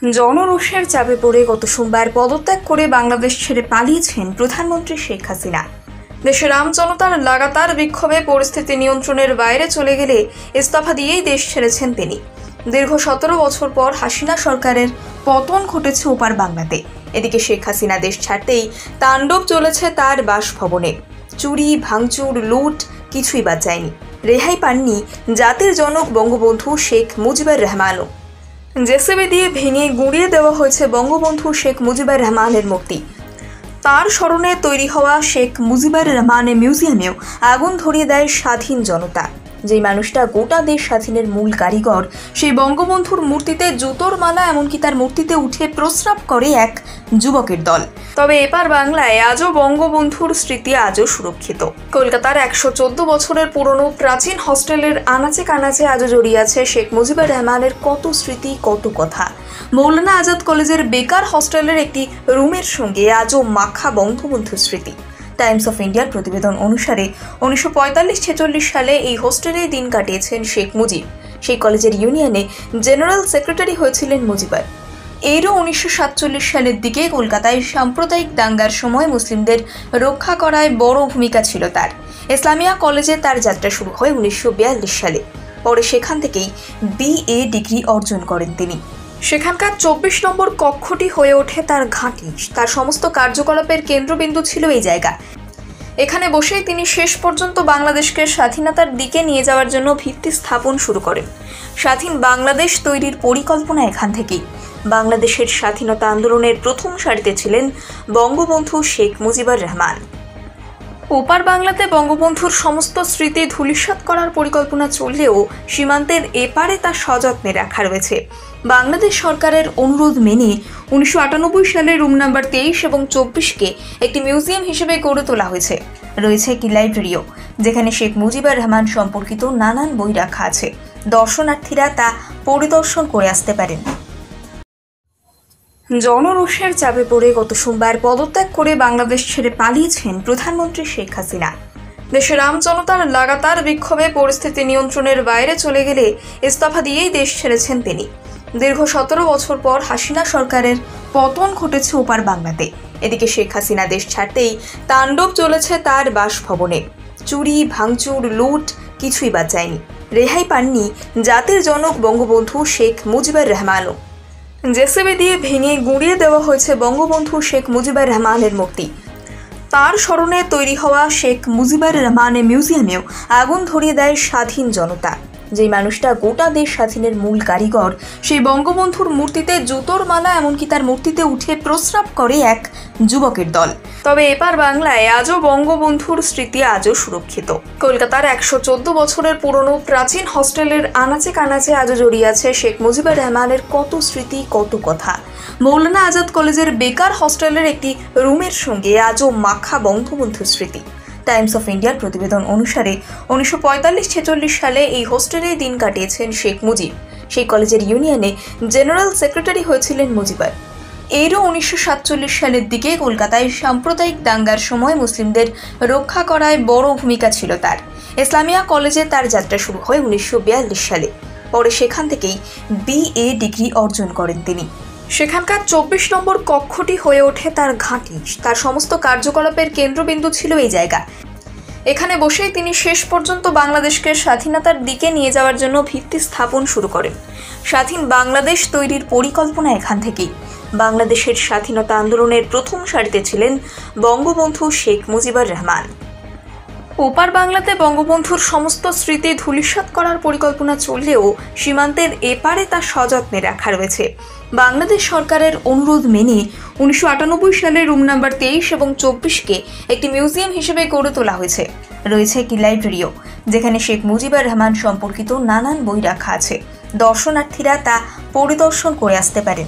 জনরোষের চাপে পড়ে গত সোমবার পদত্যাগ করে বাংলাদেশ ছেড়ে পালিয়েছেন প্রধানমন্ত্রী শেখ হাসিনা। দেশের আমজনতার লাগাতার বিক্ষোভে পরিস্থিতি নিয়ন্ত্রণের বাইরে চলে গেলে ইস্তফা দিয়েই দেশ ছেড়েছেন তিনি। দীর্ঘ 17 বছর পর হাসিনা সরকারের পতন ঘটেছে ওপার বাংলাতে। এদিকে শেখ হাসিনা দেশ ছাড়তেই তাণ্ডব চলেছে তার বাসভবনে। চুরি, ভাঙচুর, লুট কিছুই বাদ যায়নি। রেহাই পাননি জাতির জনক বঙ্গবন্ধু শেখ মুজিবুর রহমানও। জেসিবি দিয়ে ভেঙে গুঁড়িয়ে দেওয়া হয়েছে বঙ্গবন্ধু শেখ মুজিবুর রহমানের মূর্তি। তার স্মরণে তৈরি হওয়া শেখ মুজিবুর রহমানের মিউজিয়ামেও আগুন ধরিয়ে দেয় স্বাধীন জনতা। যেই মানুষটা গোটা দেশ স্বাধীনের মূল কারিগর, সেই বঙ্গবন্ধুর মূর্তিতে জুতোর মালা, এমনকি তার মূর্তিতে উঠে প্রস্রাব করে এক যুবকের দল। তবে এপার বাংলায় আজও বঙ্গবন্ধুর স্মৃতি আজও সুরক্ষিত। কলকাতার 114 বছরের পুরনো প্রাচীন হস্টেলের আনাচে কানাচে আজও জড়িয়ে আছে শেখ মুজিবুর রহমানের কত স্মৃতি, কত কথা। মৌলানা আজাদ কলেজের বেকার হস্টেলের একটি রুমের সঙ্গে আজও মাখা বঙ্গবন্ধুর স্মৃতি। টাইমস অফ ইন্ডিয়ার প্রতিবেদন অনুসারে 1945-46 সালে এই হোস্টেলে দিন কাটিয়েছেন শেখ মুজিব। সেই কলেজের ইউনিয়নে জেনারেল সেক্রেটারি হয়েছিলেন মুজিবুর। এরও 1947 সালের দিকে কলকাতায় সাম্প্রদায়িক দাঙ্গার সময় মুসলিমদের রক্ষা করায় বড় ভূমিকা ছিল তার। ইসলামিয়া কলেজে তার যাত্রা শুরু হয় 1942 সালে। পরে সেখান থেকেই BA ডিগ্রি অর্জন করেন তিনি। সেখানকার 24 নম্বর কক্ষটি হয়ে ওঠে তার ঘাঁটি। তার সমস্ত কার্যকলাপের কেন্দ্রবিন্দু ছিল এই জায়গা। এখানে বসেই তিনি শেষ পর্যন্ত বাংলাদেশকে স্বাধীনতার দিকে নিয়ে যাওয়ার জন্য ভিত্তি স্থাপন শুরু করেন। স্বাধীন বাংলাদেশ তৈরির পরিকল্পনা এখান থেকেই। বাংলাদেশের স্বাধীনতা আন্দোলনের প্রথম সারিতে ছিলেন বঙ্গবন্ধু শেখ মুজিবুর রহমান। ওপার বাংলাতে বঙ্গবন্ধুর সমস্ত স্মৃতি ধূলিসাৎ করার পরিকল্পনা চললেও সীমান্তের এপারে তা সযত্নে রাখা রয়েছে। বাংলাদেশ সরকারের অনুরোধ মেনে 1998 সালে রুম নাম্বার 23 এবং 24কে একটি মিউজিয়াম হিসেবে গড়ে তোলা হয়েছে। রয়েছে একটি লাইব্রেরিও, যেখানে শেখ মুজিবুর রহমান সম্পর্কিত নানান বই রাখা আছে। দর্শনার্থীরা তা পরিদর্শন করে আসতে পারেন। জনরোষের চাপে পড়ে গত সোমবার পদত্যাগ করে বাংলাদেশ ছেড়ে পালিয়েছেন প্রধানমন্ত্রী শেখ হাসিনা। দেশের আমজনতার লাগাতার বিক্ষোভে পরিস্থিতি নিয়ন্ত্রণের বাইরে চলে গেলে ইস্তফা দিয়েই দেশ ছেড়েছেন তিনি। দীর্ঘ 17 বছর পর হাসিনা সরকারের পতন ঘটেছে ওপার বাংলাতে। এদিকে শেখ হাসিনা দেশ ছাড়তেই তাণ্ডব চলেছে তার বাসভবনে। চুরি, ভাঙচুর, লুট কিছুই বাদ যায়নি। রেহাই পাননি জাতির জনক বঙ্গবন্ধু শেখ মুজিবুর রহমানও। জেসিবি দিয়ে ভেঙে গুঁড়িয়ে দেওয়া হয়েছে বঙ্গবন্ধু শেখ মুজিবুর রহমানের মূর্তি। তার স্মরণে তৈরি হওয়া শেখ মুজিবুর রহমানের মিউজিয়ামেও আগুন ধরিয়ে দেয় স্বাধীন জনতা। যেই মানুষটা গোটা দেশ স্বাধীনের মূল কারিগর, সেই বঙ্গবন্ধুর মূর্তিতে জুতোর মালা, এমনকি তার মূর্তিতে উঠে প্রস্রাব করে এক যুবকের দল। তবে এপার বাংলায় আজও বঙ্গবন্ধুর স্মৃতি আজও সুরক্ষিত। কলকাতার 114 বছরের পুরনো প্রাচীন হস্টেলের আনাচে কানাচে আজও জড়িয়ে আছে শেখ মুজিবুর রহমানের কত স্মৃতি, কত কথা। মৌলানা আজাদ কলেজের বেকার হস্টেলের একটি রুমের সঙ্গে আজও মাখা বঙ্গবন্ধুর স্মৃতি। টাইমস অফ ইন্ডিয়ার প্রতিবেদন অনুসারে 1945-46 সালে এই হোস্টেলে দিন কাটিয়েছেন শেখ মুজিব। সেই কলেজের ইউনিয়নে জেনারেল সেক্রেটারি হয়েছিলেন মুজিবুর। এরও 1947 সালের দিকে কলকাতায় সাম্প্রদায়িক দাঙ্গার সময় মুসলিমদের রক্ষা করায় বড় ভূমিকা ছিল তার। ইসলামিয়া কলেজে তার যাত্রা শুরু হয় 1942 সালে। পরে সেখান থেকেই BA ডিগ্রি অর্জন করেন তিনি। সেখানকার 24 নম্বর কক্ষটি হয়ে ওঠে তার ঘাঁটি। তার সমস্ত কার্যকলাপের কেন্দ্রবিন্দু ছিল এই জায়গা। এখানে বসেই তিনি শেষ পর্যন্ত বাংলাদেশকে স্বাধীনতার দিকে নিয়ে যাওয়ার জন্য ভিত্তি স্থাপন শুরু করেন। স্বাধীন বাংলাদেশ তৈরির পরিকল্পনা এখান থেকেই। বাংলাদেশের স্বাধীনতা আন্দোলনের প্রথম সারিতে ছিলেন বঙ্গবন্ধু শেখ মুজিবুর রহমান। ওপার বাংলাতে বঙ্গবন্ধুর সমস্ত স্মৃতি ধূলিসাৎ করার পরিকল্পনা চললেও সীমান্তের এপারে তা সযত্নে রাখা রয়েছে। বাংলাদেশ সরকারের অনুরোধ মেনে 1998 সালে রুম নাম্বার 23 এবং 24কে একটি মিউজিয়াম হিসেবে গড়ে তোলা হয়েছে। রয়েছে একটি লাইব্রেরিও, যেখানে শেখ মুজিবুর রহমান সম্পর্কিত নানান বই রাখা আছে। দর্শনার্থীরা তা পরিদর্শন করে আসতে পারেন।